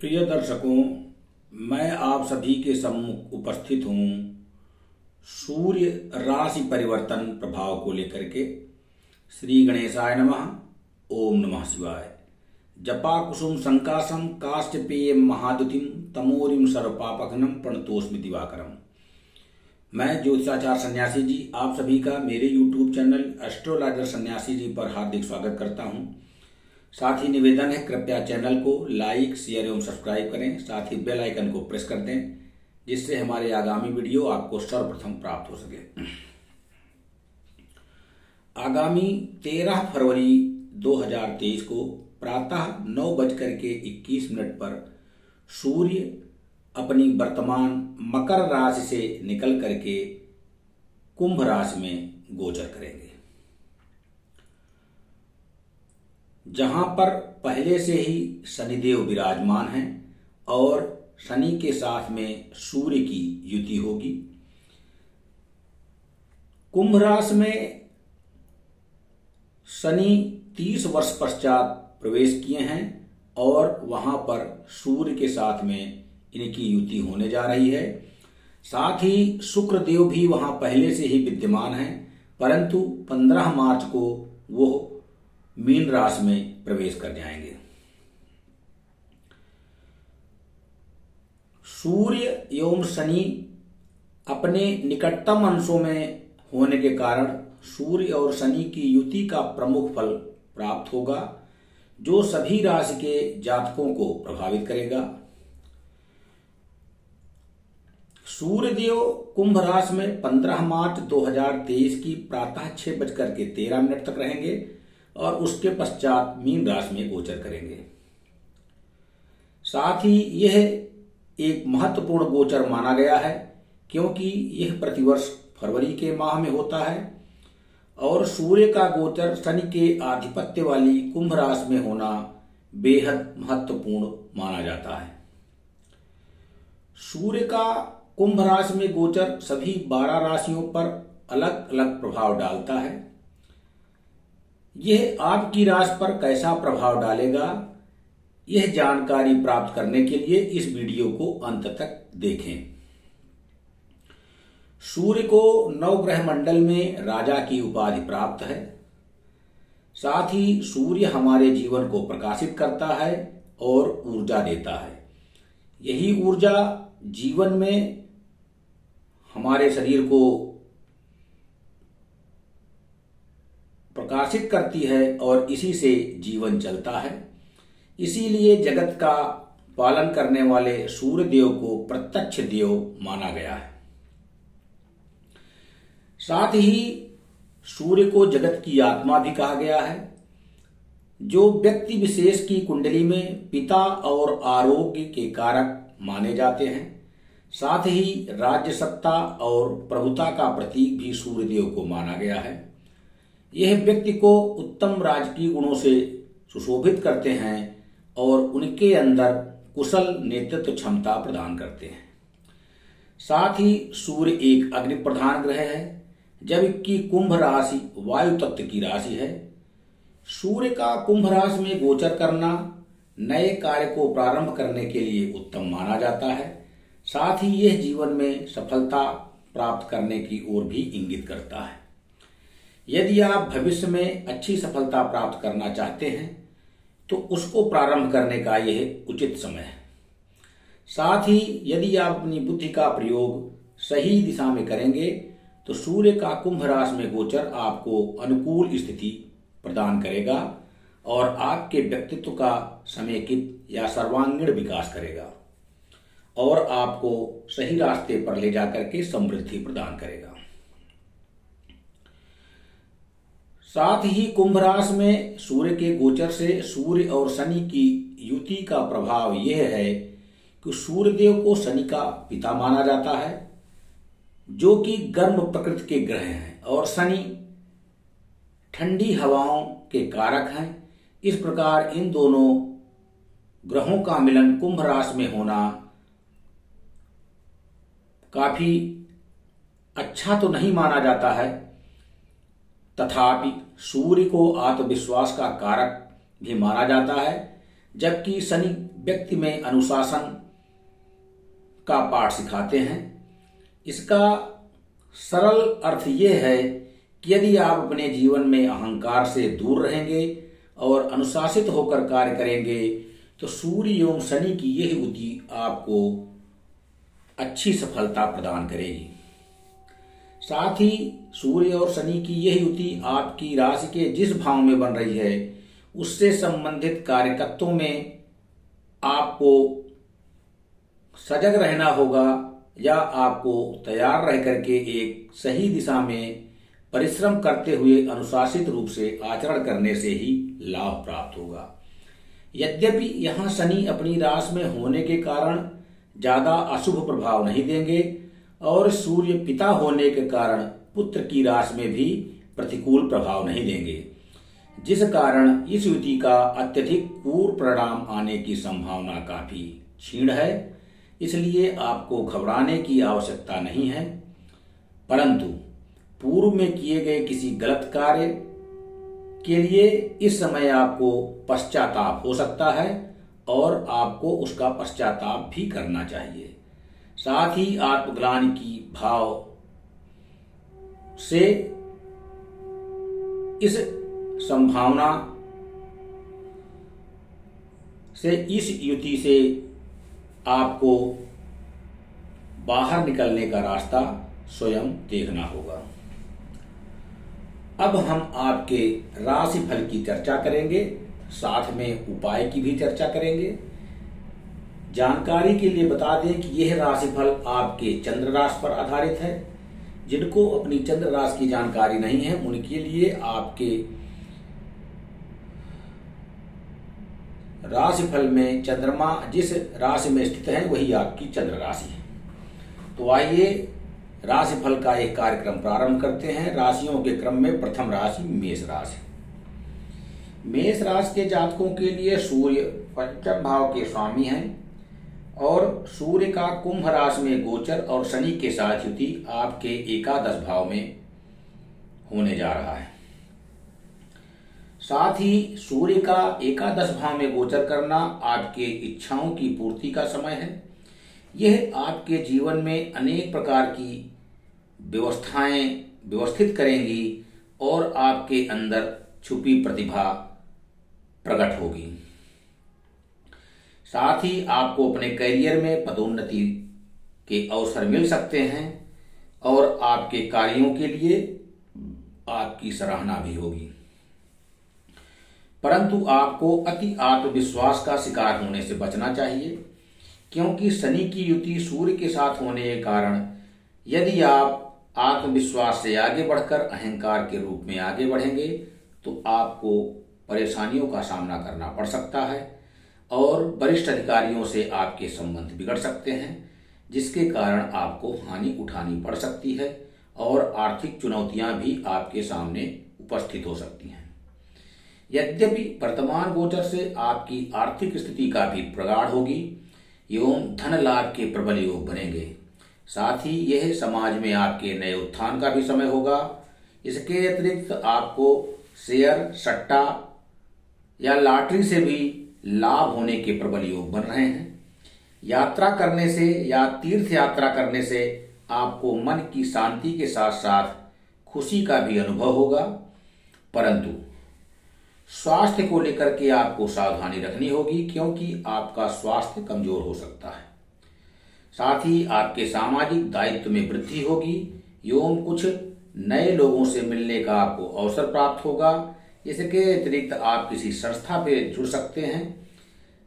प्रिय दर्शकों, मैं आप सभी के सम्मुख उपस्थित हूँ सूर्य राशि परिवर्तन प्रभाव को लेकर के। श्री गणेशाय नमः। ओम नमः शिवाय। जपा कुसुम संकाशम काष्ठपेयम महादुतिम तमोरिम सर्वपापघ्नम प्रणतोस्मि दिवाकरम। मैं ज्योतिषाचार्य सन्यासी जी आप सभी का मेरे YouTube चैनल एस्ट्रोलॉजर सन्यासी जी पर हार्दिक स्वागत करता हूं। साथ ही निवेदन है, कृपया चैनल को लाइक, शेयर एवं सब्सक्राइब करें। साथ ही बेल आइकन को प्रेस कर दें, जिससे हमारे आगामी वीडियो आपको सर्वप्रथम प्राप्त हो सके। आगामी 13 फरवरी 2023 को प्रातः 9:21 पर सूर्य अपनी वर्तमान मकर राशि से निकल करके कुंभ राशि में गोचर करेंगे, जहां पर पहले से ही शनिदेव विराजमान हैं और शनि के साथ में सूर्य की युति होगी। कुंभ राशि में शनि 30 वर्ष पश्चात प्रवेश किए हैं और वहां पर सूर्य के साथ में इनकी युति होने जा रही है। साथ ही शुक्र देव भी वहां पहले से ही विद्यमान हैं, परंतु 15 मार्च को वो मीन राशि में प्रवेश कर जाएंगे। सूर्य एवं शनि अपने निकटतम अंशों में होने के कारण सूर्य और शनि की युति का प्रमुख फल प्राप्त होगा, जो सभी राशि के जातकों को प्रभावित करेगा। सूर्य देव कुंभ राशि में 15 मार्च 2023 की प्रातः 6:13 तक रहेंगे और उसके पश्चात मीन राशि में गोचर करेंगे। साथ ही यह एक महत्वपूर्ण गोचर माना गया है, क्योंकि यह प्रतिवर्ष फरवरी के माह में होता है और सूर्य का गोचर शनि के आधिपत्य वाली कुंभ राशि में होना बेहद महत्वपूर्ण माना जाता है। सूर्य का कुंभ राशि में गोचर सभी 12 राशियों पर अलग अलग प्रभाव डालता है। यह आपकी राशि पर कैसा प्रभाव डालेगा, यह जानकारी प्राप्त करने के लिए इस वीडियो को अंत तक देखें। सूर्य को नवग्रह मंडल में राजा की उपाधि प्राप्त है। साथ ही सूर्य हमारे जीवन को प्रकाशित करता है और ऊर्जा देता है। यही ऊर्जा जीवन में हमारे शरीर को प्रकाशित करती है और इसी से जीवन चलता है। इसीलिए जगत का पालन करने वाले सूर्य देव को प्रत्यक्ष देव माना गया है। साथ ही सूर्य को जगत की आत्मा भी कहा गया है, जो व्यक्ति विशेष की कुंडली में पिता और आरोग्य के कारक माने जाते हैं। साथ ही राज्य सत्ता और प्रभुता का प्रतीक भी सूर्यदेव को माना गया है। यह व्यक्ति को उत्तम राजकीय गुणों से सुशोभित करते हैं और उनके अंदर कुशल नेतृत्व क्षमता प्रदान करते हैं। साथ ही सूर्य एक अग्नि प्रधान ग्रह है, जबकि कुंभ राशि वायु तत्व की राशि है। सूर्य का कुंभ राशि में गोचर करना नए कार्य को प्रारंभ करने के लिए उत्तम माना जाता है। साथ ही यह जीवन में सफलता प्राप्त करने की ओर भी इंगित करता है। यदि आप भविष्य में अच्छी सफलता प्राप्त करना चाहते हैं तो उसको प्रारंभ करने का यह उचित समय है। साथ ही यदि आप अपनी बुद्धि का प्रयोग सही दिशा में करेंगे तो सूर्य का कुंभ राशि में गोचर आपको अनुकूल स्थिति प्रदान करेगा और आपके व्यक्तित्व का समेकित या सर्वांगीण विकास करेगा और आपको सही रास्ते पर ले जाकर के समृद्धि प्रदान करेगा। साथ ही कुंभ राशि में सूर्य के गोचर से सूर्य और शनि की युति का प्रभाव यह है कि सूर्य देव को शनि का पिता माना जाता है, जो कि गर्म प्रकृति के ग्रह हैं, और शनि ठंडी हवाओं के कारक हैं। इस प्रकार इन दोनों ग्रहों का मिलन कुंभ राशि में होना काफी अच्छा तो नहीं माना जाता है, तथापि सूर्य को आत्मविश्वास का कारक भी माना जाता है, जबकि शनि व्यक्ति में अनुशासन का पाठ सिखाते हैं। इसका सरल अर्थ यह है कि यदि आप अपने जीवन में अहंकार से दूर रहेंगे और अनुशासित होकर कार्य करेंगे तो सूर्य एवं शनि की यह युति आपको अच्छी सफलता प्रदान करेगी। साथ ही सूर्य और शनि की यह युति आपकी राशि के जिस भाव में बन रही है उससे संबंधित कार्यकर्तों में आपको सजग रहना होगा या आपको तैयार रह करके एक सही दिशा में परिश्रम करते हुए अनुशासित रूप से आचरण करने से ही लाभ प्राप्त होगा। यद्यपि यहाँ शनि अपनी राशि में होने के कारण ज्यादा अशुभ प्रभाव नहीं देंगे और सूर्य पिता होने के कारण पुत्र की राशि में भी प्रतिकूल प्रभाव नहीं देंगे, जिस कारण इस युति का अत्यधिक पूर्व परिणाम आने की संभावना काफी क्षीण है। इसलिए आपको घबराने की आवश्यकता नहीं है, परंतु पूर्व में किए गए किसी गलत कार्य के लिए इस समय आपको पश्चाताप हो सकता है और आपको उसका पश्चाताप भी करना चाहिए। साथ ही आत्मग्लानि की भाव से इस संभावना से इस युति से आपको बाहर निकलने का रास्ता स्वयं देखना होगा। अब हम आपके राशि फल की चर्चा करेंगे, साथ में उपाय की भी चर्चा करेंगे। जानकारी के लिए बता दें कि यह राशिफल आपके चंद्र राशि पर आधारित है। जिनको अपनी चंद्र राशि की जानकारी नहीं है उनके लिए आपके राशिफल में चंद्रमा जिस राशि में स्थित है वही आपकी चंद्र राशि है। तो आइए राशिफल का एक कार्यक्रम प्रारंभ करते हैं। राशियों के क्रम में प्रथम राशि मेष राशि। मेष राशि के जातकों के लिए सूर्य पंचम भाव के स्वामी हैं और सूर्य का कुंभ राशि में गोचर और शनि के साथ युति आपके एकादश भाव में होने जा रहा है। साथ ही सूर्य का एकादश भाव में गोचर करना आपके इच्छाओं की पूर्ति का समय है। यह आपके जीवन में अनेक प्रकार की व्यवस्थाएं व्यवस्थित करेंगी और आपके अंदर छुपी प्रतिभा प्रकट होगी। साथ ही आपको अपने करियर में पदोन्नति के अवसर मिल सकते हैं और आपके कार्यों के लिए आपकी सराहना भी होगी, परंतु आपको अति आत्मविश्वास का शिकार होने से बचना चाहिए, क्योंकि शनि की युति सूर्य के साथ होने के कारण यदि आप आत्मविश्वास से आगे बढ़कर अहंकार के रूप में आगे बढ़ेंगे तो आपको परेशानियों का सामना करना पड़ सकता है और वरिष्ठ अधिकारियों से आपके संबंध बिगड़ सकते हैं, जिसके कारण आपको हानि उठानी पड़ सकती है और आर्थिक चुनौतियां भी आपके सामने उपस्थित हो सकती हैं। यद्यपि वर्तमान गोचर से आपकी आर्थिक स्थिति का भी प्रगाढ़ होगी एवं धन लाभ के प्रबल योग बनेंगे। साथ ही यह समाज में आपके नए उत्थान का भी समय होगा। इसके अतिरिक्त आपको शेयर, सट्टा या लॉटरी से भी लाभ होने के प्रबल योग बन रहे हैं। यात्रा करने से या तीर्थ यात्रा करने से आपको मन की शांति के साथ साथ खुशी का भी अनुभव होगा, परंतु स्वास्थ्य को लेकर के आपको सावधानी रखनी होगी, क्योंकि आपका स्वास्थ्य कमजोर हो सकता है। साथ ही आपके सामाजिक दायित्व में वृद्धि होगी एवं कुछ नए लोगों से मिलने का आपको अवसर प्राप्त होगा। इसके अतिरिक्त आप किसी संस्था पे जुड़ सकते हैं।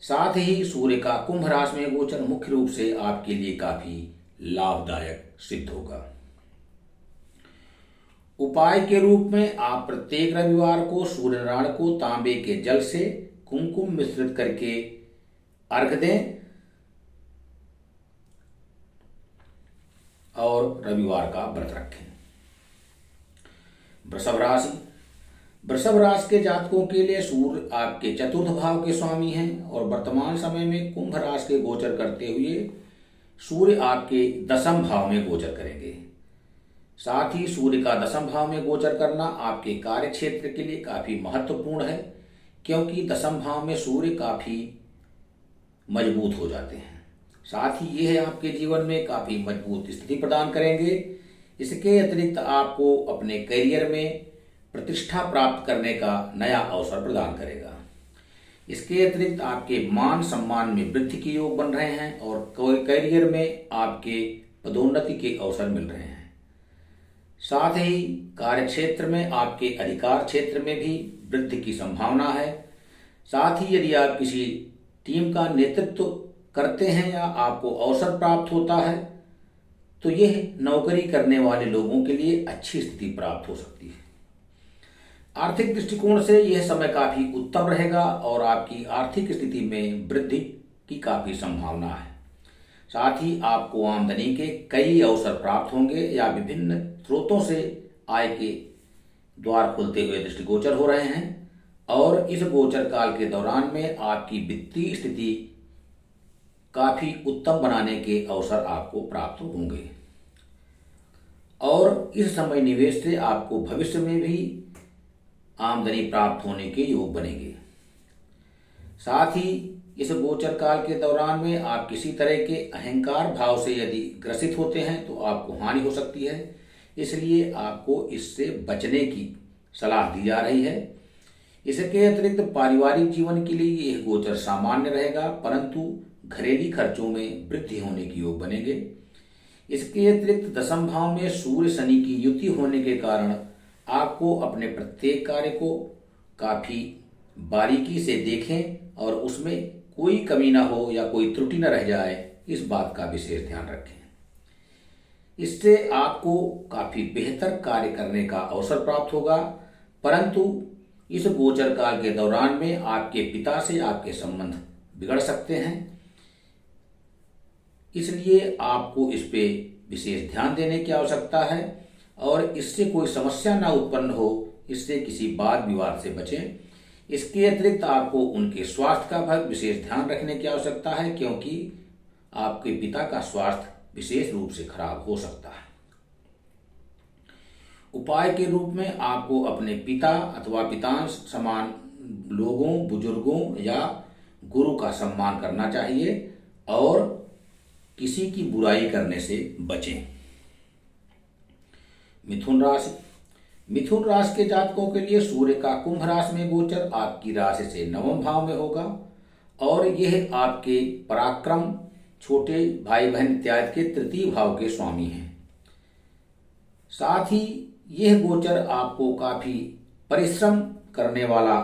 साथ ही सूर्य का कुंभ राशि में गोचर मुख्य रूप से आपके लिए काफी लाभदायक सिद्ध होगा। उपाय के रूप में आप प्रत्येक रविवार को सूर्य नारायण को तांबे के जल से कुमकुम मिश्रित करके अर्घ दें और रविवार का व्रत रखें। वृषभ राशि। वृषभ राशि के जातकों के लिए सूर्य आपके चतुर्थ भाव के स्वामी हैं और वर्तमान समय में कुंभ राशि के गोचर करते हुए सूर्य आपके दसम भाव में गोचर करेंगे। साथ ही सूर्य का दसम भाव में गोचर करना आपके कार्य क्षेत्र के लिए काफी महत्वपूर्ण है, क्योंकि दसम भाव में सूर्य काफी मजबूत हो जाते हैं। साथ ही यह आपके जीवन में काफी मजबूत स्थिति प्रदान करेंगे। इसके अतिरिक्त आपको अपने करियर में प्रतिष्ठा प्राप्त करने का नया अवसर प्रदान करेगा। इसके अतिरिक्त आपके मान सम्मान में वृद्धि के योग बन रहे हैं और करियर में आपके पदोन्नति के अवसर मिल रहे हैं। साथ ही कार्य क्षेत्र में आपके अधिकार क्षेत्र में भी वृद्धि की संभावना है। साथ ही यदि आप किसी टीम का नेतृत्व करते हैं या आपको अवसर प्राप्त होता है तो यह नौकरी करने वाले लोगों के लिए अच्छी स्थिति प्राप्त हो सकती है। आर्थिक दृष्टिकोण से यह समय काफी उत्तम रहेगा और आपकी आर्थिक स्थिति में वृद्धि की काफी संभावना है। साथ ही आपको आमदनी के कई अवसर प्राप्त होंगे या विभिन्न स्रोतों से आय के द्वार खुलते हुए दृष्टिगोचर हो रहे हैं और इस गोचर काल के दौरान में आपकी वित्तीय स्थिति काफी उत्तम बनाने के अवसर आपको प्राप्त होंगे और इस समय निवेश से आपको भविष्य में भी आमदनी प्राप्त होने के योग बनेंगे। साथ ही इस गोचर काल के दौरान में आप किसी तरह के अहंकार भाव से यदि ग्रसित होते हैं तो आपको हानि हो सकती है, इसलिए आपको इससे बचने की सलाह दी जा रही है। इसके अतिरिक्त पारिवारिक जीवन के लिए यह गोचर सामान्य रहेगा, परंतु घरेलू खर्चों में वृद्धि होने के योग बनेंगे। इसके अतिरिक्त दशम भाव में सूर्य शनि की युति होने के कारण आपको अपने प्रत्येक कार्य को काफी बारीकी से देखें और उसमें कोई कमी ना हो या कोई त्रुटि न रह जाए, इस बात का विशेष ध्यान रखें। इससे आपको काफी बेहतर कार्य करने का अवसर प्राप्त होगा, परंतु इस गोचर काल के दौरान में आपके पिता से आपके संबंध बिगड़ सकते हैं, इसलिए आपको इस पे विशेष ध्यान देने की आवश्यकता है और इससे कोई समस्या ना उत्पन्न हो, इससे किसी वाद विवाद से बचें। इसके अतिरिक्त आपको उनके स्वास्थ्य का भी विशेष ध्यान रखने की आवश्यकता है, क्योंकि आपके पिता का स्वास्थ्य विशेष रूप से खराब हो सकता है। उपाय के रूप में आपको अपने पिता अथवा पितांश समान लोगों, बुजुर्गों या गुरु का सम्मान करना चाहिए और किसी की बुराई करने से बचें। मिथुन राशि। मिथुन राशि के जातकों के लिए सूर्य का कुंभ राशि में गोचर आपकी राशि से नवम भाव में होगा और यह आपके पराक्रम, छोटे भाई बहन इत्यादि के तृतीय भाव के स्वामी हैं। साथ ही यह गोचर आपको काफी परिश्रम करने वाला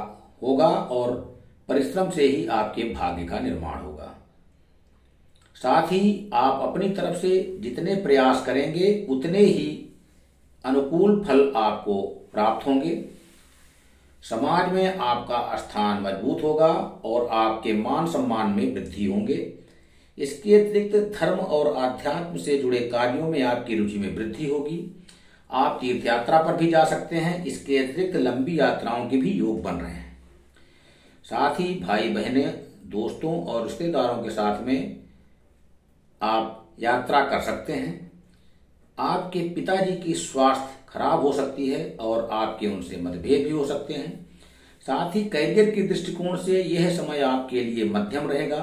होगा और परिश्रम से ही आपके भाग्य का निर्माण होगा। साथ ही आप अपनी तरफ से जितने प्रयास करेंगे उतने ही अनुकूल फल आपको प्राप्त होंगे। समाज में आपका स्थान मजबूत होगा और आपके मान सम्मान में वृद्धि होंगे। इसके अतिरिक्त धर्म और आध्यात्म से जुड़े कार्यों में आपकी रुचि में वृद्धि होगी। आप तीर्थ यात्रा पर भी जा सकते हैं। इसके अतिरिक्त लंबी यात्राओं के भी योग बन रहे हैं। साथ ही भाई बहनें, दोस्तों और रिश्तेदारों के साथ में आप यात्रा कर सकते हैं। आपके पिताजी की स्वास्थ्य खराब हो सकती है और आपके उनसे मतभेद भी हो सकते हैं। साथ ही करियर के दृष्टिकोण से यह समय आपके लिए मध्यम रहेगा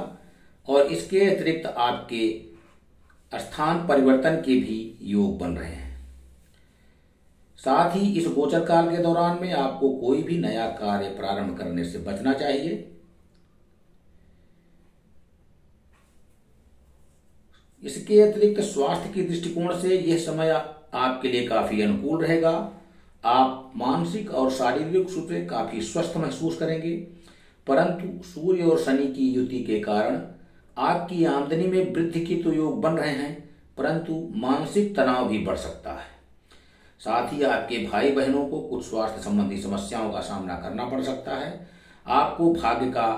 और इसके अतिरिक्त आपके स्थान परिवर्तन के भी योग बन रहे हैं। साथ ही इस गोचर काल के दौरान में आपको कोई भी नया कार्य प्रारंभ करने से बचना चाहिए। इसके अतिरिक्त स्वास्थ्य के दृष्टिकोण से यह समय आपके लिए काफी अनुकूल रहेगा। आप मानसिक और शारीरिक रूप से काफी स्वस्थ महसूस करेंगे, परंतु सूर्य और शनि की युति के कारण आपकी आमदनी में वृद्धि के तो योग बन रहे हैं, परंतु मानसिक तनाव भी बढ़ सकता है। साथ ही आपके भाई बहनों को कुछ स्वास्थ्य संबंधी समस्याओं का सामना करना पड़ सकता है। आपको भाग्य का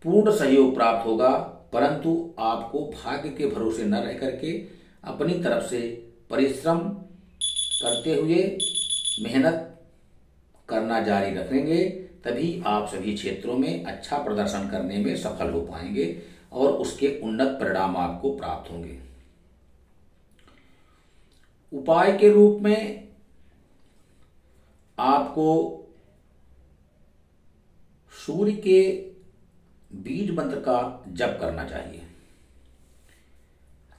पूर्ण सहयोग प्राप्त होगा, परंतु आपको भाग्य के भरोसे न रह करके अपनी तरफ से परिश्रम करते हुए मेहनत करना जारी रखेंगे, तभी आप सभी क्षेत्रों में अच्छा प्रदर्शन करने में सफल हो पाएंगे और उसके उन्नत परिणाम आपको प्राप्त होंगे। उपाय के रूप में आपको सूर्य के बीज मंत्र का जप करना चाहिए।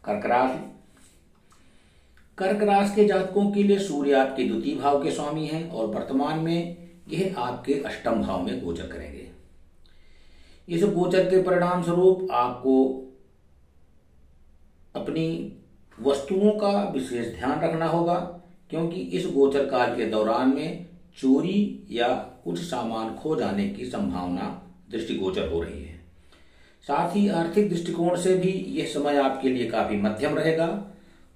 कर्क राशि। कर्क राशि के जातकों के लिए सूर्य आपके द्वितीय भाव के स्वामी हैं और वर्तमान में यह आपके अष्टम भाव में गोचर करेंगे। इस गोचर के परिणाम स्वरूप आपको अपनी वस्तुओं का विशेष ध्यान रखना होगा, क्योंकि इस गोचर काल के दौरान में चोरी या कुछ सामान खो जाने की संभावना दृष्टिगोचर हो रही है। साथ ही आर्थिक दृष्टिकोण से भी यह समय आपके लिए काफी मध्यम रहेगा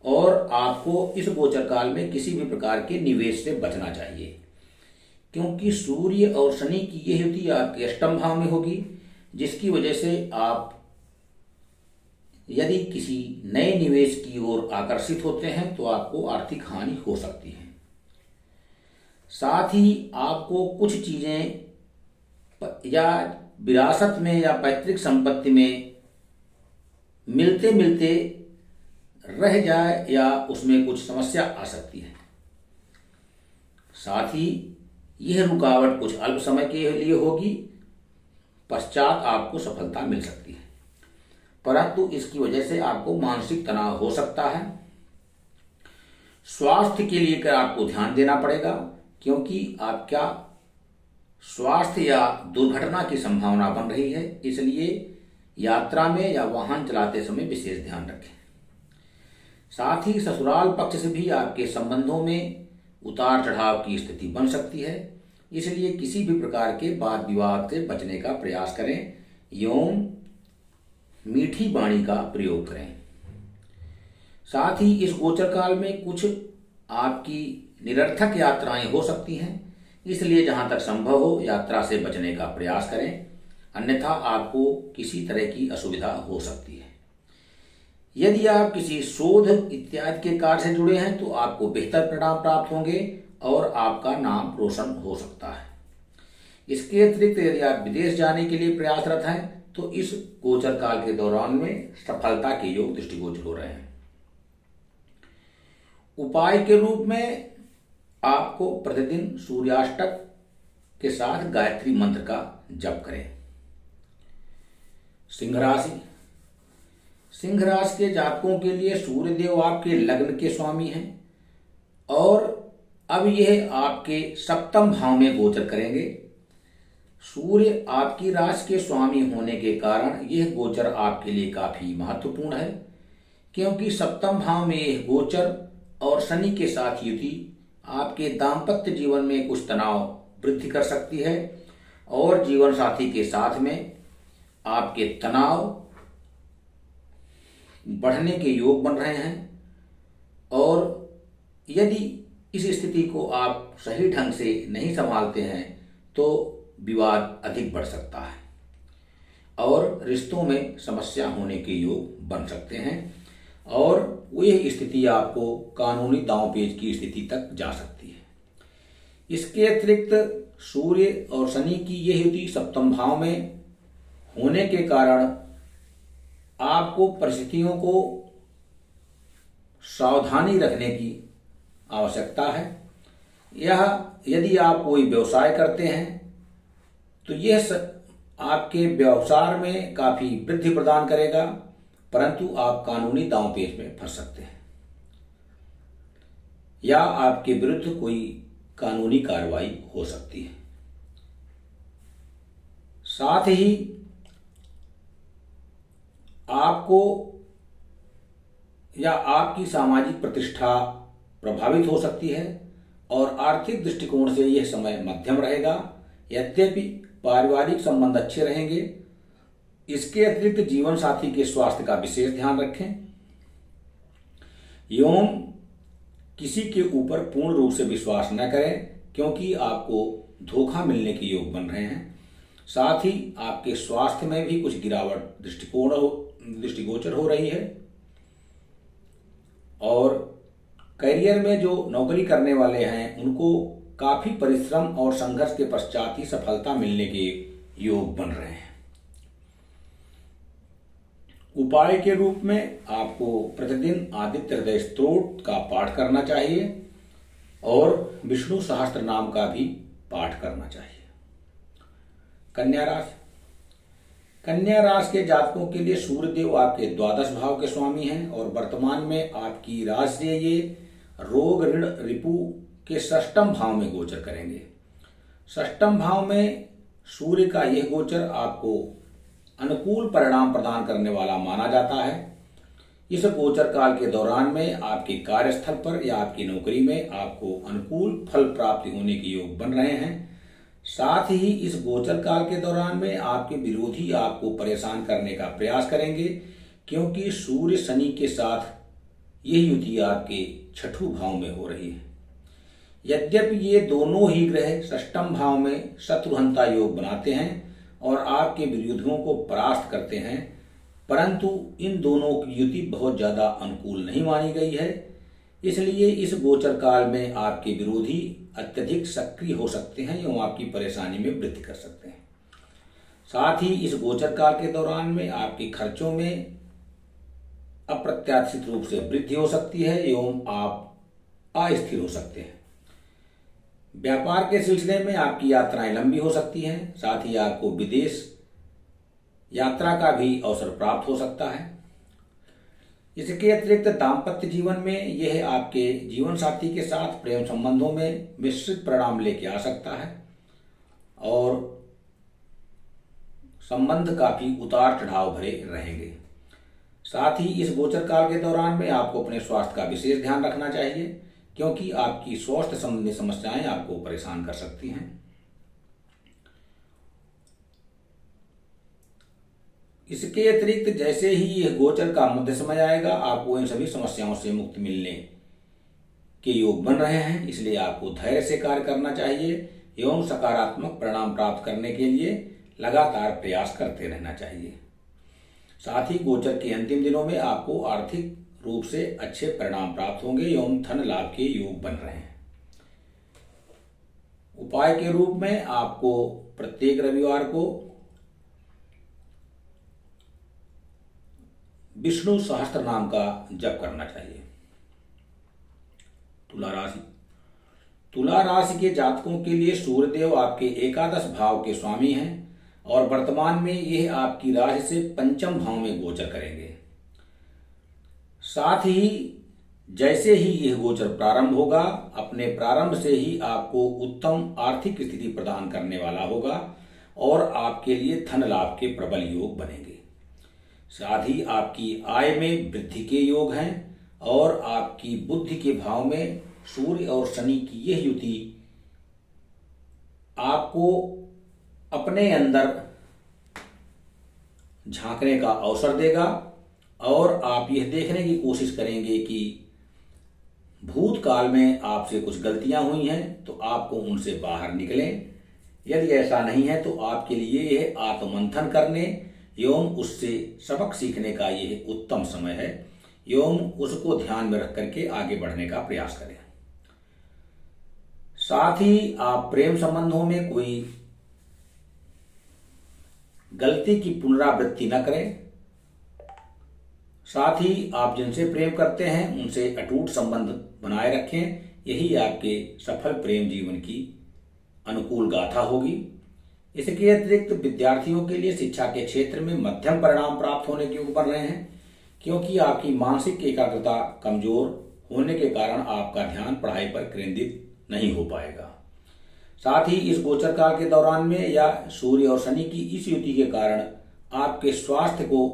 और आपको इस गोचर काल में किसी भी प्रकार के निवेश से बचना चाहिए, क्योंकि सूर्य और शनि की यह युति आपके अष्टम भाव में होगी, जिसकी वजह से आप यदि किसी नए निवेश की ओर आकर्षित होते हैं तो आपको आर्थिक हानि हो सकती है। साथ ही आपको कुछ चीजें या विरासत में या पैतृक संपत्ति में मिलते मिलते रह जाए या उसमें कुछ समस्या आ सकती है। साथ ही यह रुकावट कुछ अल्प समय के लिए होगी, पश्चात आपको सफलता मिल सकती है, परंतु इसकी वजह से आपको मानसिक तनाव हो सकता है। स्वास्थ्य के लिए आपको ध्यान देना पड़ेगा, क्योंकि आपका स्वास्थ्य या दुर्घटना की संभावना बन रही है, इसलिए यात्रा में या वाहन चलाते समय विशेष ध्यान रखें। साथ ही ससुराल पक्ष से भी आपके संबंधों में उतार चढ़ाव की स्थिति बन सकती है, इसलिए किसी भी प्रकार के वाद विवाद से बचने का प्रयास करें एवं मीठी वाणी का प्रयोग करें। साथ ही इस गोचर काल में कुछ आपकी निरर्थक यात्राएं हो सकती हैं, इसलिए जहां तक संभव हो यात्रा से बचने का प्रयास करें, अन्यथा आपको किसी तरह की असुविधा हो सकती है। यदि आप किसी शोध इत्यादि के कार्य से जुड़े हैं तो आपको बेहतर परिणाम प्राप्त होंगे और आपका नाम रोशन हो सकता है। इसके अतिरिक्त यदि आप विदेश जाने के लिए प्रयासरत हैं तो इस गोचर काल के दौरान में सफलता के योग दृष्टिगोचर हो रहे हैं। उपाय के रूप में आपको प्रतिदिन सूर्याष्टक के साथ गायत्री मंत्र का जप करें। सिंह राशि। सिंह राशि के जातकों के लिए सूर्यदेव आपके लग्न के स्वामी हैं और अब यह आपके सप्तम भाव में गोचर करेंगे। सूर्य आपकी राशि के स्वामी होने के कारण यह गोचर आपके लिए काफी महत्वपूर्ण है, क्योंकि सप्तम भाव में यह गोचर और शनि के साथ युति आपके दाम्पत्य जीवन में कुछ तनाव वृद्धि कर सकती है और जीवन साथी के साथ में आपके तनाव बढ़ने के योग बन रहे हैं और यदि इस स्थिति को आप सही ढंग से नहीं संभालते हैं तो विवाद अधिक बढ़ सकता है और रिश्तों में समस्या होने के योग बन सकते हैं और वह स्थिति आपको कानूनी दांवपेच की स्थिति तक जा सकती है। इसके अतिरिक्त सूर्य और शनि की यह युति सप्तम भाव में होने के कारण आपको परिस्थितियों को सावधानी रखने की आवश्यकता है। यह यदि आप कोई व्यवसाय करते हैं तो यह आपके व्यवसाय में काफी वृद्धि प्रदान करेगा, परंतु आप कानूनी दांवपेच में फंस सकते हैं या आपके विरुद्ध कोई कानूनी कार्रवाई हो सकती है। साथ ही आपको या आपकी सामाजिक प्रतिष्ठा प्रभावित हो सकती है और आर्थिक दृष्टिकोण से यह समय मध्यम रहेगा, यद्यपि पारिवारिक संबंध अच्छे रहेंगे। इसके अतिरिक्त जीवन साथी के स्वास्थ्य का विशेष ध्यान रखें एवं किसी के ऊपर पूर्ण रूप से विश्वास न करें, क्योंकि आपको धोखा मिलने के योग बन रहे हैं। साथ ही आपके स्वास्थ्य में भी कुछ गिरावट दृष्टिगोचर हो रही है और करियर में जो नौकरी करने वाले हैं उनको काफी परिश्रम और संघर्ष के पश्चात ही सफलता मिलने के योग बन रहे हैं। उपाय के रूप में आपको प्रतिदिन आदित्य हृदय स्तोत्र का पाठ करना चाहिए और विष्णु सहस्त्र नाम का भी पाठ करना चाहिए। कन्या राशि। कन्या राशि के जातकों के लिए सूर्य देव आपके द्वादश भाव के स्वामी हैं और वर्तमान में आपकी राशि से ये रोग ऋण रिपु के षष्ठम भाव में गोचर करेंगे। षष्ठम भाव में सूर्य का यह गोचर आपको अनुकूल परिणाम प्रदान करने वाला माना जाता है। इस गोचर काल के दौरान में आपके कार्यस्थल पर या आपकी नौकरी में आपको अनुकूल फल प्राप्ति होने के योग बन रहे हैं। साथ ही इस गोचर काल के दौरान में आपके विरोधी आपको परेशान करने का प्रयास करेंगे, क्योंकि सूर्य शनि के साथ यह युति आपके छठवें भाव में हो रही है। यद्यपि ये दोनों ही ग्रह षष्ठम भाव में शत्रुहंता योग बनाते हैं और आपके विरोधियों को परास्त करते हैं, परंतु इन दोनों की युति बहुत ज्यादा अनुकूल नहीं मानी गई है। इसलिए इस गोचर काल में आपके विरोधी अत्यधिक सक्रिय हो सकते हैं एवं आपकी परेशानी में वृद्धि कर सकते हैं। साथ ही इस गोचर काल के दौरान में आपके खर्चों में अप्रत्याशित रूप से वृद्धि हो सकती है एवं आप अस्थिर हो सकते हैं। व्यापार के सिलसिले में आपकी यात्राएं लंबी हो सकती हैं। साथ ही आपको विदेश यात्रा का भी अवसर प्राप्त हो सकता है। इसके अतिरिक्त दाम्पत्य जीवन में यह आपके जीवन साथी के साथ प्रेम संबंधों में मिश्रित परिणाम लेके आ सकता है और संबंध काफी उतार चढ़ाव भरे रहेंगे। साथ ही इस गोचर काल के दौरान में आपको अपने स्वास्थ्य का विशेष ध्यान रखना चाहिए, क्योंकि आपकी स्वास्थ्य संबंधी समस्याएं आपको परेशान कर सकती हैं। इसके अतिरिक्त जैसे ही यह गोचर का मध्य समय आएगा, आपको इन सभी समस्याओं से मुक्ति मिलने के योग बन रहे हैं। इसलिए आपको धैर्य से कार्य करना चाहिए एवं सकारात्मक परिणाम प्राप्त करने के लिए लगातार प्रयास करते रहना चाहिए। साथ ही गोचर के अंतिम दिनों में आपको आर्थिक रूप से अच्छे परिणाम प्राप्त होंगे एवं धन लाभ के योग बन रहे हैं। उपाय के रूप में आपको प्रत्येक रविवार को विष्णु सहस्त्र नाम का जप करना चाहिए। तुला राशि के जातकों के लिए सूर्यदेव आपके एकादश भाव के स्वामी हैं और वर्तमान में यह आपकी राशि से पंचम भाव में गोचर करेंगे। साथ ही जैसे ही यह गोचर प्रारंभ होगा, अपने प्रारंभ से ही आपको उत्तम आर्थिक स्थिति प्रदान करने वाला होगा और आपके लिए धन लाभ के प्रबल योग बनेंगे। साथ ही आपकी आय में वृद्धि के योग हैं और आपकी बुद्धि के भाव में सूर्य और शनि की यह युति आपको अपने अंदर झांकने का अवसर देगा और आप यह देखने की कोशिश करेंगे कि भूतकाल में आपसे कुछ गलतियां हुई हैं तो आपको उनसे बाहर निकलें। यदि ऐसा नहीं है तो आपके लिए यह आत्ममंथन करने एवं उससे सबक सीखने का यह उत्तम समय है एवं उसको ध्यान में रख करके आगे बढ़ने का प्रयास करें। साथ ही आप प्रेम संबंधों में कोई गलती की पुनरावृत्ति न करें। साथ ही आप जिनसे प्रेम करते हैं उनसे अटूट संबंध बनाए रखें। यही आपके सफल प्रेम जीवन की अनुकूल गाथा होगी। इसके अतिरिक्त विद्यार्थियों के लिए शिक्षा के क्षेत्र में मध्यम परिणाम प्राप्त होने के योग बन रहे हैं, क्योंकि आपकी मानसिक एकाग्रता कमजोर होने के कारण आपका ध्यान पढ़ाई पर केंद्रित नहीं हो पाएगा। साथ ही इस गोचर काल के दौरान में या सूर्य और शनि की इस युति के कारण आपके स्वास्थ्य को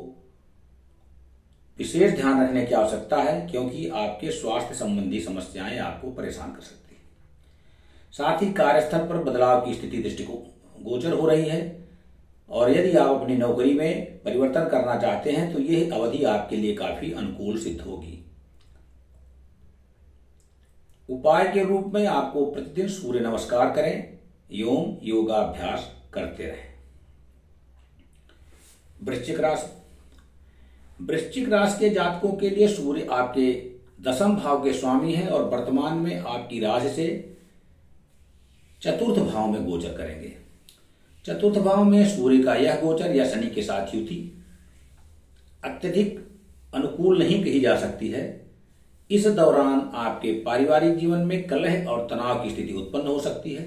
विशेष ध्यान रखने की आवश्यकता है, क्योंकि आपके स्वास्थ्य संबंधी समस्याएं आपको परेशान कर सकती हैं। साथ ही कार्यस्थल पर बदलाव की स्थिति दृष्टिगोचर हो रही है और यदि आप अपनी नौकरी में परिवर्तन करना चाहते हैं तो यह अवधि आपके लिए काफी अनुकूल सिद्ध होगी। उपाय के रूप में आपको प्रतिदिन सूर्य नमस्कार करें एवं योगाभ्यास करते रहें। वृश्चिक राशि के जातकों के लिए सूर्य आपके दशम भाव के स्वामी हैं और वर्तमान में आपकी राशि से चतुर्थ भाव में गोचर करेंगे। चतुर्थ भाव में सूर्य का यह गोचर या शनि के साथ युति अत्यधिक अनुकूल नहीं कही जा सकती है। इस दौरान आपके पारिवारिक जीवन में कलह और तनाव की स्थिति उत्पन्न हो सकती है।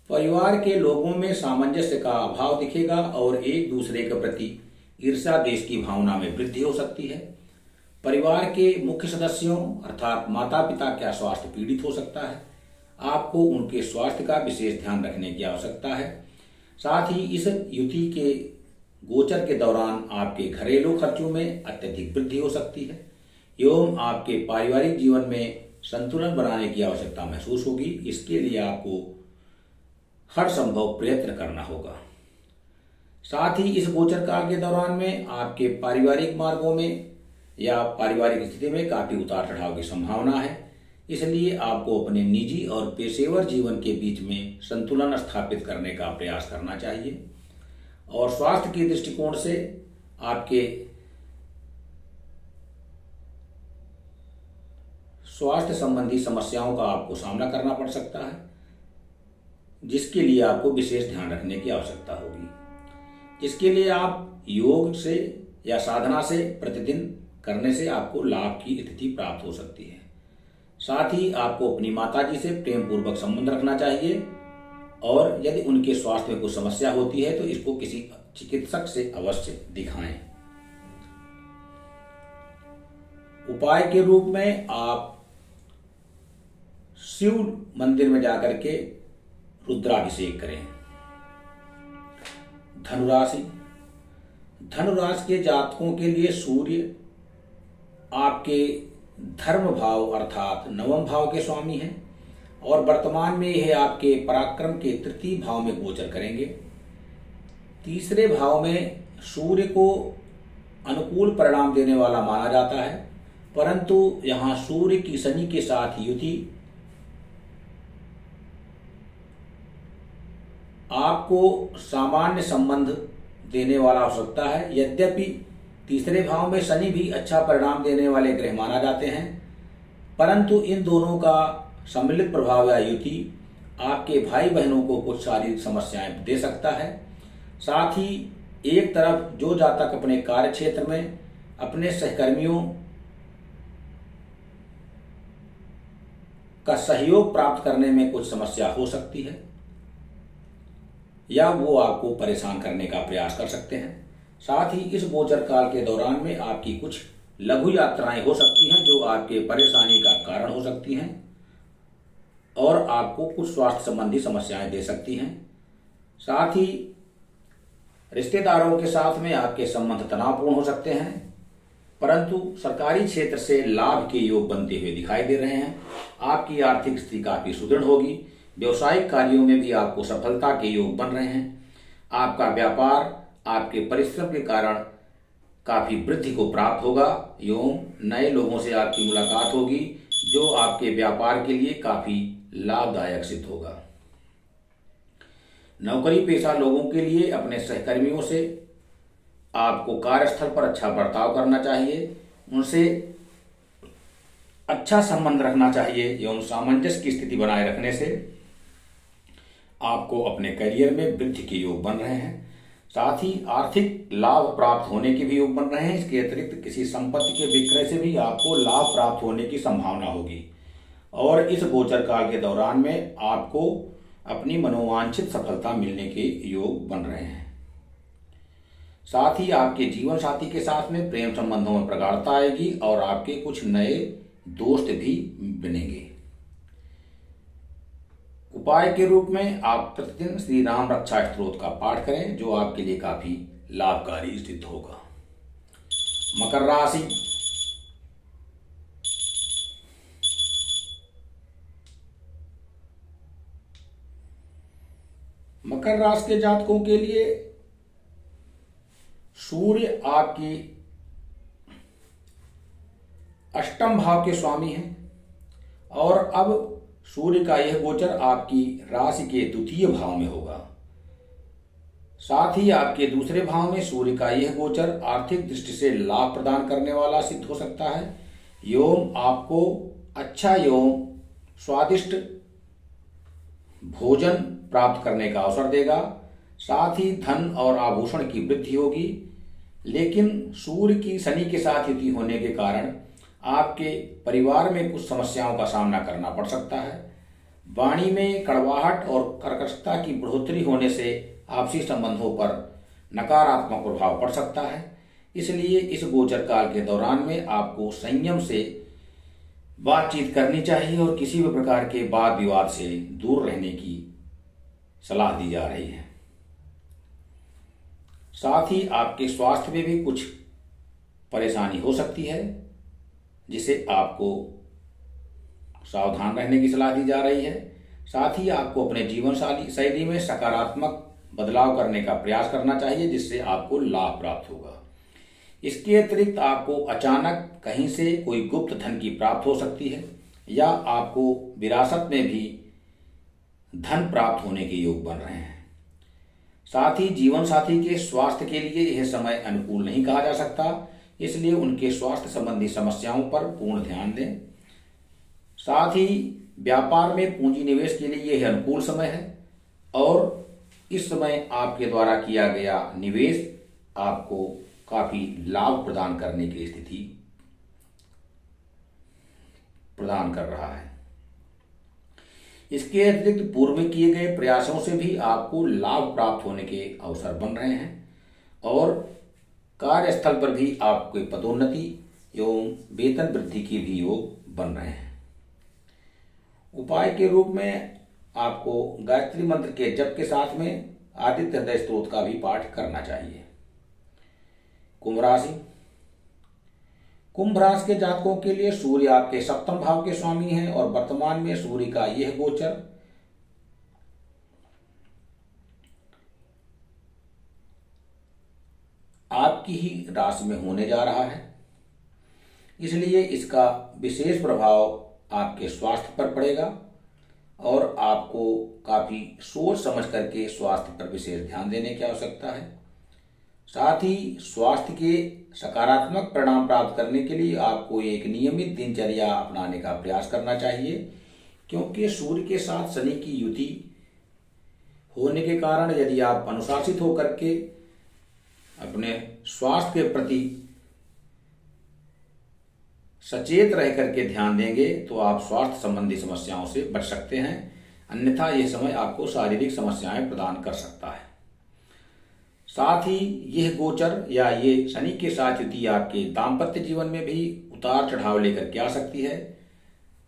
परिवार के लोगों में सामंजस्य का अभाव दिखेगा और एक दूसरे के प्रति ईर्ष्या द्वेष की भावना में वृद्धि हो सकती है। परिवार के मुख्य सदस्यों अर्थात माता पिता का स्वास्थ्य पीड़ित हो सकता है। आपको उनके स्वास्थ्य का विशेष ध्यान रखने की आवश्यकता है। साथ ही इस युति के गोचर के दौरान आपके घरेलू खर्चों में अत्यधिक वृद्धि हो सकती है एवं आपके पारिवारिक जीवन में संतुलन बनाने की आवश्यकता महसूस होगी। इसके लिए आपको हर संभव प्रयत्न करना होगा। साथ ही इस गोचर काल के दौरान में आपके पारिवारिक मार्गों में या पारिवारिक स्थिति में काफी उतार चढ़ाव की संभावना है। इसलिए आपको अपने निजी और पेशेवर जीवन के बीच में संतुलन स्थापित करने का प्रयास करना चाहिए। और स्वास्थ्य के दृष्टिकोण से आपके स्वास्थ्य संबंधी समस्याओं का आपको सामना करना पड़ सकता है, जिसके लिए आपको विशेष ध्यान रखने की आवश्यकता होगी। इसके लिए आप योग से या साधना से प्रतिदिन करने से आपको लाभ की स्थिति प्राप्त हो सकती है। साथ ही आपको अपनी माताजी से प्रेम पूर्वक संबंध रखना चाहिए और यदि उनके स्वास्थ्य में कुछ समस्या होती है तो इसको किसी चिकित्सक से अवश्य दिखाएं। उपाय के रूप में आप शिव मंदिर में जाकर के रुद्राभिषेक करें। धनुराशि के जातकों के लिए सूर्य आपके धर्म भाव अर्थात नवम भाव के स्वामी हैं और वर्तमान में यह आपके पराक्रम के तृतीय भाव में गोचर करेंगे। तीसरे भाव में सूर्य को अनुकूल परिणाम देने वाला माना जाता है, परंतु यहां सूर्य की शनि के साथ युति आपको सामान्य संबंध देने वाला हो सकता है। यद्यपि तीसरे भाव में शनि भी अच्छा परिणाम देने वाले ग्रह माना जाते हैं, परंतु इन दोनों का सम्मिलित प्रभाव या युति आपके भाई बहनों को कुछ शारीरिक समस्याएं दे सकता है। साथ ही एक तरफ जो जातक अपने कार्य क्षेत्र में अपने सहकर्मियों का सहयोग प्राप्त करने में कुछ समस्या हो सकती है या वो आपको परेशान करने का प्रयास कर सकते हैं। साथ ही इस गोचर काल के दौरान में आपकी कुछ लघु यात्राएं हो सकती हैं जो आपके परेशानी का कारण हो सकती हैं और आपको कुछ स्वास्थ्य संबंधी समस्याएं दे सकती हैं। साथ ही रिश्तेदारों के साथ में आपके संबंध तनावपूर्ण हो सकते हैं, परंतु सरकारी क्षेत्र से लाभ के योग बनते हुए दिखाई दे रहे हैं। आपकी आर्थिक स्थिति काफी सुदृढ़ होगी। व्यवसायिक कार्यों में भी आपको सफलता के योग बन रहे हैं। आपका व्यापार आपके परिश्रम के कारण काफी वृद्धि को प्राप्त होगा एवं नए लोगों से आपकी मुलाकात होगी जो आपके व्यापार के लिए काफी लाभदायक सिद्ध होगा। नौकरी पेशा लोगों के लिए अपने सहकर्मियों से आपको कार्यस्थल पर अच्छा बर्ताव करना चाहिए, उनसे अच्छा संबंध रखना चाहिए एवं सामंजस्य की स्थिति बनाए रखने से आपको अपने करियर में वृद्धि के योग बन रहे हैं। साथ ही आर्थिक लाभ प्राप्त होने के भी योग बन रहे हैं। इसके अतिरिक्त किसी संपत्ति के विक्रय से भी आपको लाभ प्राप्त होने की संभावना होगी और इस गोचर काल के दौरान में आपको अपनी मनोवांछित सफलता मिलने के योग बन रहे हैं। साथ ही आपके जीवन साथी के साथ में प्रेम संबंधों में प्रगाढ़ता आएगी और आपके कुछ नए दोस्त भी बनेंगे। उपाय के रूप में आप प्रतिदिन श्री राम रक्षा स्तोत्र का पाठ करें जो आपके लिए काफी लाभकारी सिद्ध होगा। मकर राशि के जातकों के लिए सूर्य आपकी अष्टम भाव के स्वामी हैं और अब सूर्य का यह गोचर आपकी राशि के द्वितीय भाव में होगा। साथ ही आपके दूसरे भाव में सूर्य का यह गोचर आर्थिक दृष्टि से लाभ प्रदान करने वाला सिद्ध हो सकता है एवं आपको अच्छा एवं स्वादिष्ट भोजन प्राप्त करने का अवसर देगा। साथ ही धन और आभूषण की वृद्धि होगी, लेकिन सूर्य की शनि के साथ युति होने के कारण आपके परिवार में कुछ समस्याओं का सामना करना पड़ सकता है। वाणी में कड़वाहट और कर्कशता की बढ़ोतरी होने से आपसी संबंधों पर नकारात्मक प्रभाव पड़ सकता है। इसलिए इस गोचर काल के दौरान में आपको संयम से बातचीत करनी चाहिए और किसी भी प्रकार के वाद विवाद से दूर रहने की सलाह दी जा रही है। साथ ही आपके स्वास्थ्य में भी कुछ परेशानी हो सकती है, जिसे आपको सावधान रहने की सलाह दी जा रही है। साथ ही आपको अपने जीवन शैली में सकारात्मक बदलाव करने का प्रयास करना चाहिए, जिससे आपको लाभ प्राप्त होगा। इसके अतिरिक्त आपको अचानक कहीं से कोई गुप्त धन की प्राप्त हो सकती है या आपको विरासत में भी धन प्राप्त होने के योग बन रहे हैं। साथ ही जीवन साथी के स्वास्थ्य के लिए यह समय अनुकूल नहीं कहा जा सकता, इसलिए उनके स्वास्थ्य संबंधी समस्याओं पर पूर्ण ध्यान दें। साथ ही व्यापार में पूंजी निवेश के लिए यह अनुकूल समय है और इस समय आपके द्वारा किया गया निवेश आपको काफी लाभ प्रदान करने की स्थिति प्रदान कर रहा है। इसके अतिरिक्त पूर्व में किए गए प्रयासों से भी आपको लाभ प्राप्त होने के अवसर बन रहे हैं और कार्यस्थल पर भी आपको पदोन्नति एवं वेतन वृद्धि के भी योग बन रहे हैं। उपाय के रूप में आपको गायत्री मंत्र के जप के साथ में आदित्य हृदय स्तोत्र का भी पाठ करना चाहिए। कुंभ राशि। कुंभ राशि के जातकों के लिए सूर्य आपके सप्तम भाव के स्वामी हैं और वर्तमान में सूर्य का यह गोचर आपकी ही राशि में होने जा रहा है, इसलिए इसका विशेष प्रभाव आपके स्वास्थ्य पर पड़ेगा और आपको काफी सोच समझ करके स्वास्थ्य पर विशेष ध्यान देने की आवश्यकता है। साथ ही स्वास्थ्य के सकारात्मक परिणाम प्राप्त करने के लिए आपको एक नियमित दिनचर्या अपनाने का प्रयास करना चाहिए, क्योंकि सूर्य के साथ शनि की युति होने के कारण यदि आप अनुशासित होकर के अपने स्वास्थ्य के प्रति सचेत रह करके ध्यान देंगे तो आप स्वास्थ्य संबंधी समस्याओं से बच सकते हैं, अन्यथा यह समय आपको शारीरिक समस्याएं प्रदान कर सकता है। साथ ही यह गोचर या ये शनि के साथ युति आपके दाम्पत्य जीवन में भी उतार चढ़ाव लेकर के आ सकती है,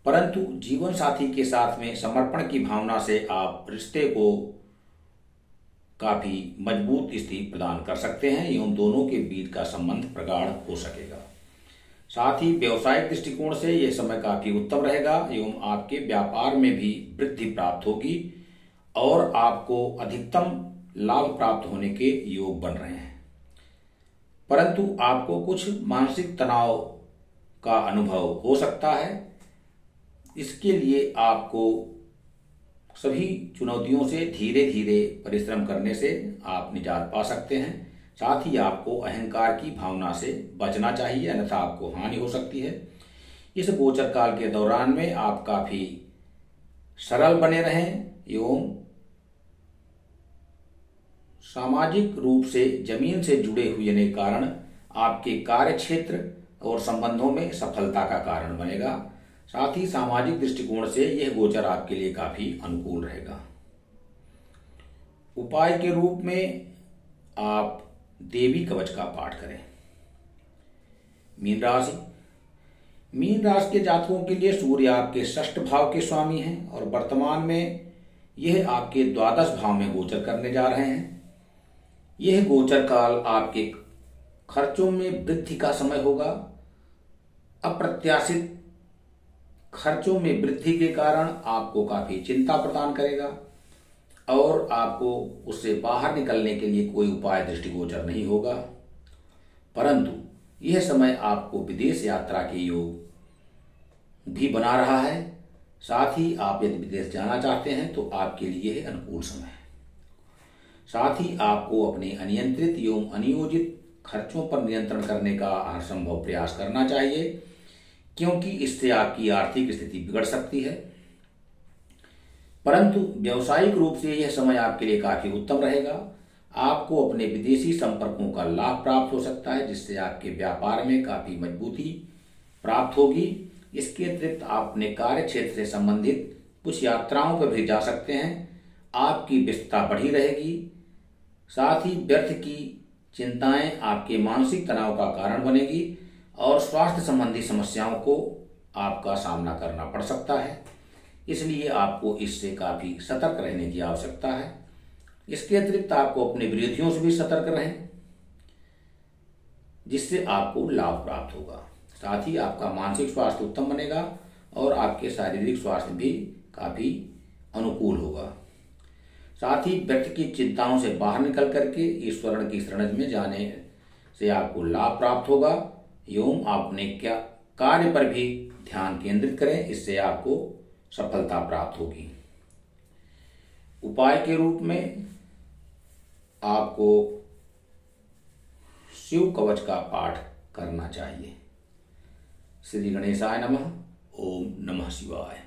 परंतु जीवन साथी के साथ में समर्पण की भावना से आप रिश्ते को काफी मजबूत स्थिति प्रदान कर सकते हैं एवं दोनों के बीच का संबंध प्रगाढ़ हो सकेगा। साथ ही व्यवसायिक दृष्टिकोण से यह समय काफी उत्तम रहेगा एवं आपके व्यापार में भी वृद्धि प्राप्त होगी और आपको अधिकतम लाभ प्राप्त होने के योग बन रहे हैं, परंतु आपको कुछ मानसिक तनाव का अनुभव हो सकता है। इसके लिए आपको सभी चुनौतियों से धीरे धीरे परिश्रम करने से आप निजात पा सकते हैं। साथ ही आपको अहंकार की भावना से बचना चाहिए, अन्यथा आपको हानि हो सकती है। इस गोचर काल के दौरान में आप काफी सरल बने रहें एवं सामाजिक रूप से जमीन से जुड़े हुए के कारण आपके कार्य क्षेत्र और संबंधों में सफलता का कारण बनेगा। साथ ही सामाजिक दृष्टिकोण से यह गोचर आपके लिए काफी अनुकूल रहेगा। उपाय के रूप में आप देवी कवच का पाठ करें। मीन राशि। मीन राशि के जातकों के लिए सूर्य आपके षष्ठ भाव के स्वामी हैं और वर्तमान में यह आपके द्वादश भाव में गोचर करने जा रहे हैं। यह गोचर काल आपके खर्चों में वृद्धि का समय होगा। अप्रत्याशित खर्चों में वृद्धि के कारण आपको काफी चिंता प्रदान करेगा और आपको उससे बाहर निकलने के लिए कोई उपाय दृष्टिगोचर नहीं होगा, परंतु यह समय आपको विदेश यात्रा के योग भी बना रहा है। साथ ही आप यदि विदेश जाना चाहते हैं तो आपके लिए यह अनुकूल समय है। साथ ही आपको अपने अनियंत्रित एवं अनियोजित खर्चों पर नियंत्रण करने का हर संभव प्रयास करना चाहिए, क्योंकि इससे आपकी आर्थिक स्थिति बिगड़ सकती है। परंतु व्यावसायिक रूप से यह समय आपके लिए काफी उत्तम रहेगा। आपको अपने विदेशी संपर्कों का लाभ प्राप्त हो सकता है, जिससे आपके व्यापार में काफी मजबूती प्राप्त होगी। इसके अतिरिक्त आप अपने कार्य क्षेत्र से संबंधित कुछ यात्राओं पर भी जा सकते हैं। आपकी व्यस्तता बढ़ी रहेगी। साथ ही व्यर्थ की चिंताएं आपके मानसिक तनाव का कारण बनेगी और स्वास्थ्य संबंधी समस्याओं को आपका सामना करना पड़ सकता है। इसलिए आपको इससे काफी सतर्क रहने की आवश्यकता है। इसके अतिरिक्त आपको अपने विरोधियों से भी सतर्क रहें, जिससे आपको लाभ प्राप्त होगा। साथ ही आपका मानसिक स्वास्थ्य उत्तम बनेगा और आपके शारीरिक स्वास्थ्य भी काफी अनुकूल होगा। साथ ही व्यक्ति की चिंताओं से बाहर निकल करके ईश्वर की शरण में जाने से आपको लाभ प्राप्त होगा एवं आप अपने कार्य पर भी ध्यान केंद्रित करें, इससे आपको सफलता प्राप्त होगी। उपाय के रूप में आपको शिव कवच का पाठ करना चाहिए। श्री गणेशाय नमः। ओम नमः शिवाय।